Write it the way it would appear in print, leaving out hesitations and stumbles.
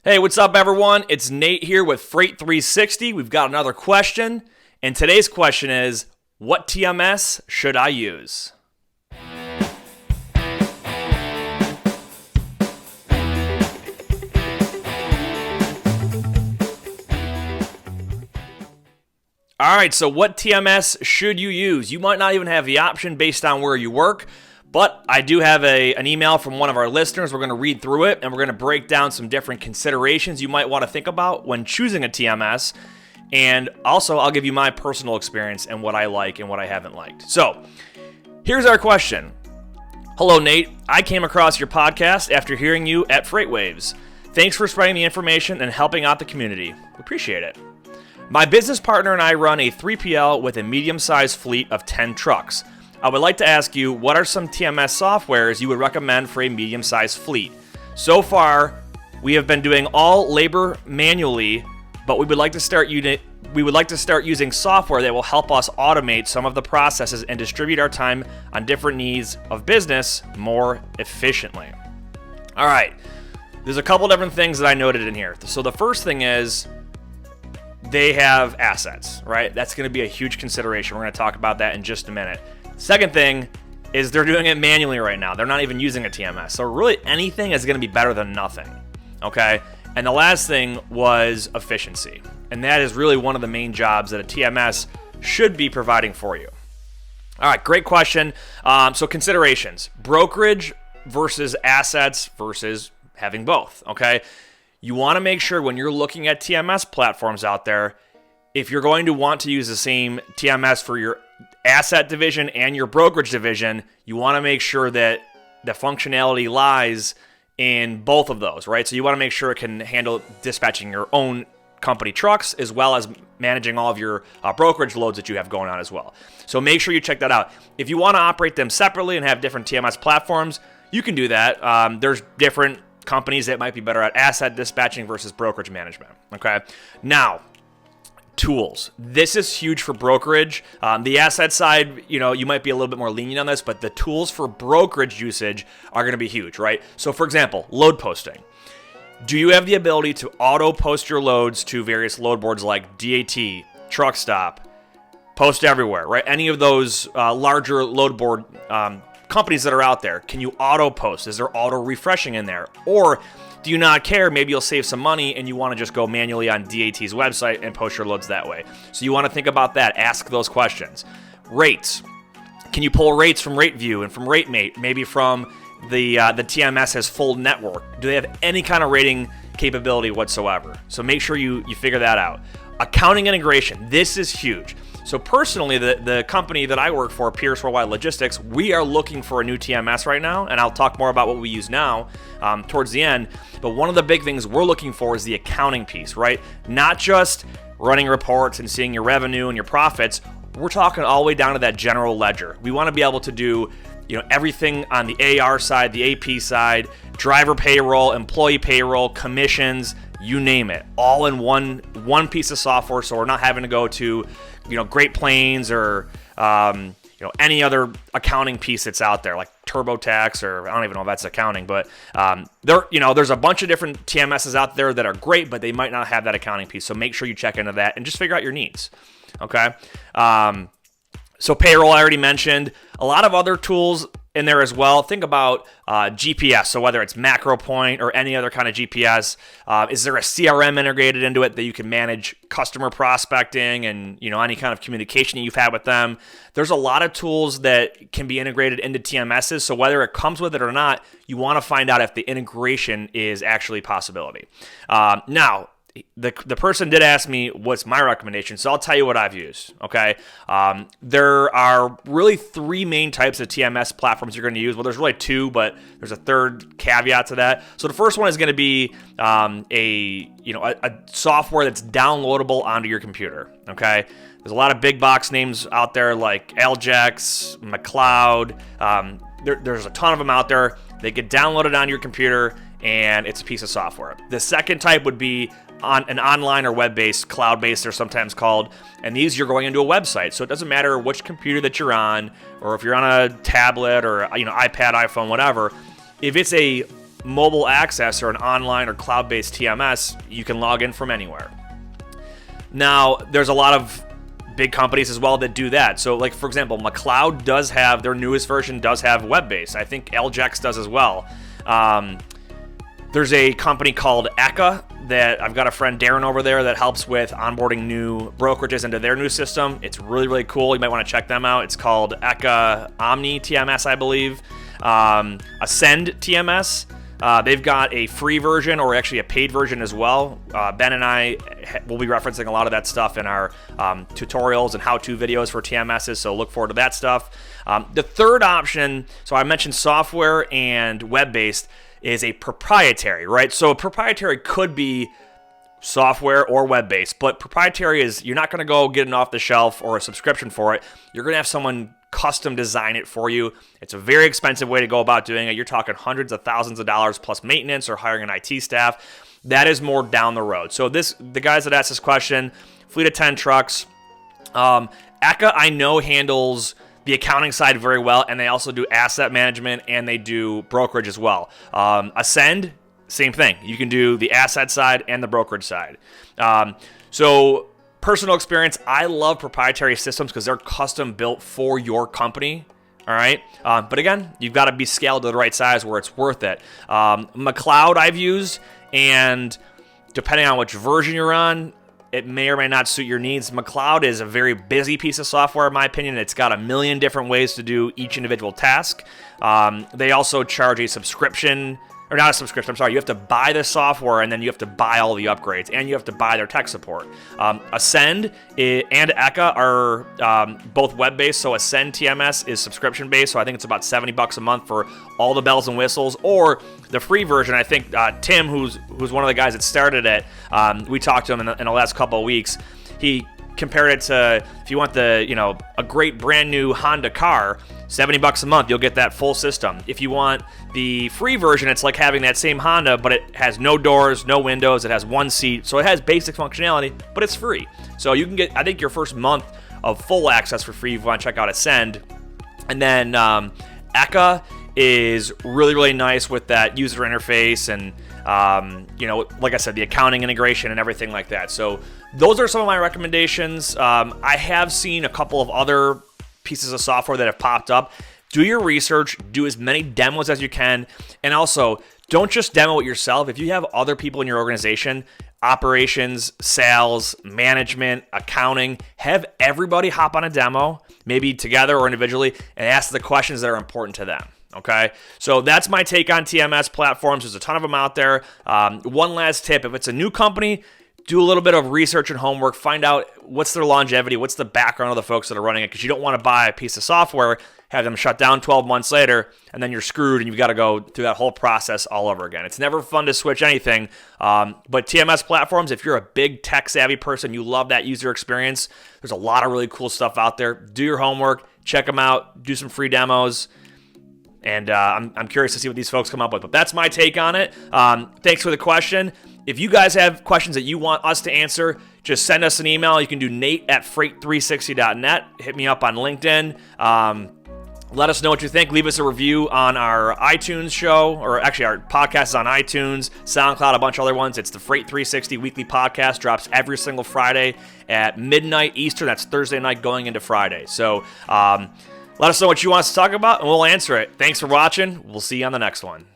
Hey, what's up, everyone? It's Nate here with Freight 360. We've got another question, and today's question is, what TMS should I use? All right, so what TMS should you use? You might not even have the option based on where you work, but I do have an email from one of our listeners. We're going to read through it, and we're going to break down some different considerations you might want to think about when choosing a TMS. And also, I'll give you my personal experience and what I like and what I haven't liked. So, here's our question. Hello, Nate. I came across your podcast after hearing you at FreightWaves. Thanks for spreading the information and helping out the community. We appreciate it. My business partner and I run a 3PL with a medium-sized fleet of 10 trucks. I would like to ask you, what are some TMS softwares you would recommend for a medium-sized fleet? So far, we have been doing all labor manually, but we would like to start using software that will help us automate some of the processes and distribute our time on different needs of business more efficiently. All right, there's a couple different things that I noted in here. So the first thing is, they have assets, right? That's going to be a huge consideration. We're going to talk about that in just a minute. Second thing is they're doing it manually right now. They're not even using a TMS. So really anything is going to be better than nothing, okay? And the last thing was efficiency. And that is really one of the main jobs that a TMS should be providing for you. All right, great question. So considerations, brokerage versus assets versus having both, okay? You want to make sure when you're looking at TMS platforms out there, if you're going to want to use the same TMS for your asset division and your brokerage division, you want to make sure that the functionality lies in both of those, right? So you want to make sure it can handle dispatching your own company trucks as well as managing all of your brokerage loads that you have going on as well. So make sure you check that out. If you want to operate them separately and have different TMS platforms, you can do that. There's different companies that might be better at asset dispatching versus brokerage management, okay? Now, tools. This is huge for brokerage. The asset side, you might be a little bit more lenient on this, but the tools for brokerage usage are going to be huge, right? So, for example, load posting. Do you have the ability to auto post your loads to various load boards like DAT, Truck Stop, Post Everywhere, right? Any of those larger load board companies that are out there, can you auto post? Is there auto refreshing in there? Or do you not care? Maybe you'll save some money and you want to just go manually on DAT's website and post your loads that way. So you want to think about that. Ask those questions. Rates. Can you pull rates from RateView and from RateMate? Maybe from the TMS's full network. Do they have any kind of rating capability whatsoever? So make sure you figure that out. Accounting integration. This is huge. So personally, the company that I work for, Pierce Worldwide Logistics, we are looking for a new TMS right now, and I'll talk more about what we use now towards the end. But one of the big things we're looking for is the accounting piece, right? Not just running reports and seeing your revenue and your profits. We're talking all the way down to that general ledger. We want to be able to do everything on the AR side, the AP side, driver payroll, employee payroll, commissions, you name it, all in one piece of software. So we're not having to go to Great Plains or any other accounting piece that's out there like TurboTax, or I don't even know if that's accounting, but there's a bunch of different TMSs out there that are great, but they might not have that accounting piece. So make sure you check into that and just figure out your needs. Okay. So payroll, I already mentioned. A lot of other tools in there as well. Think about GPS. So whether it's MacroPoint or any other kind of GPS, is there a CRM integrated into it that you can manage customer prospecting and any kind of communication you've had with them? There's a lot of tools that can be integrated into TMSs. So whether it comes with it or not, you want to find out if the integration is actually a possibility. Now, the person did ask me what's my recommendation, so I'll tell you what I've used, okay? There are really three main types of TMS platforms you're going to use. Well, there's really two, but there's a third caveat to that. So the first one is going to be a software that's downloadable onto your computer, okay? There's a lot of big box names out there like Aljex, McLeod. There's a ton of them out there. They get downloaded onto your computer, and it's a piece of software. The second type would be on an online or web-based, cloud-based, they're sometimes called, and these you're going into a website. So it doesn't matter which computer that you're on, or if you're on a tablet or iPad, iPhone, whatever. If it's a mobile access or an online or cloud-based TMS, you can log in from anywhere. Now, there's a lot of big companies as well that do that. So, like, for example, McLeod does have, their newest version does have web-based. I think LJX does as well. There's a company called Eka that I've got a friend, Darren, over there that helps with onboarding new brokerages into their new system. It's really, really cool. You might want to check them out. It's called Eka Omni TMS, I believe. Ascend TMS. They've got a free version or actually a paid version as well. Ben and I will be referencing a lot of that stuff in our tutorials and how-to videos for TMSs, so look forward to that stuff. The third option, so I mentioned software and web-based, is a proprietary, right? So a proprietary could be software or web-based, but proprietary is you're not going to go get an off-the-shelf or a subscription for it. You're going to have someone custom design it for you. It's a very expensive way to go about doing it. You're talking hundreds of thousands of dollars plus maintenance or hiring an IT staff. That is more down the road. So the guys that asked this question, fleet of 10 trucks. Eka, I know, handles the accounting side very well, and they also do asset management and they do brokerage as well. Ascend, same thing. You can do the asset side and the brokerage side. So personal experience, I love proprietary systems because they're custom built for your company. All right. But again, you've got to be scaled to the right size where it's worth it. McLeod I've used, and depending on which version you're on, it may or may not suit your needs. McLeod is a very busy piece of software, in my opinion. It's got a million different ways to do each individual task. They also charge a subscription, or not a subscription, I'm sorry. You have to buy the software, and then you have to buy all the upgrades, and you have to buy their tech support. Ascend and Eka are both web-based, so Ascend TMS is subscription-based, so I think it's about $70 a month for all the bells and whistles, or the free version. I think Tim, who's one of the guys that started it, we talked to him in the last couple of weeks. He compared it to, if you want a great brand new Honda car, $70 a month, you'll get that full system. If you want the free version, it's like having that same Honda, but it has no doors, no windows, it has one seat, so it has basic functionality, but it's free. So you can get, I think, your first month of full access for free if you want to check out Ascend. And then Eka is really, really nice with that user interface and, like I said, the accounting integration and everything like that. So those are some of my recommendations. I have seen a couple of other pieces of software that have popped up. Do your research, do as many demos as you can, and also don't just demo it yourself. If you have other people in your organization, operations, sales, management, accounting, have everybody hop on a demo, maybe together or individually, and ask the questions that are important to them. Okay, so that's my take on TMS platforms. There's a ton of them out there. One last tip, if it's a new company, do a little bit of research and homework, find out what's their longevity, what's the background of the folks that are running it, because you don't want to buy a piece of software, have them shut down 12 months later, and then you're screwed and you've got to go through that whole process all over again. It's never fun to switch anything, but TMS platforms, if you're a big tech-savvy person, you love that user experience, there's a lot of really cool stuff out there. Do your homework, check them out, do some free demos, and I'm curious to see what these folks come up with. But that's my take on it. Thanks for the question. If you guys have questions that you want us to answer, just send us an email. You can do nate@freight360.net. Hit me up on LinkedIn. Let us know what you think. Leave us a review on our iTunes show, or actually our podcast is on iTunes, SoundCloud, a bunch of other ones. It's the Freight 360 weekly podcast. Drops every single Friday at midnight Eastern. That's Thursday night going into Friday. So let us know what you want us to talk about, and we'll answer it. Thanks for watching. We'll see you on the next one.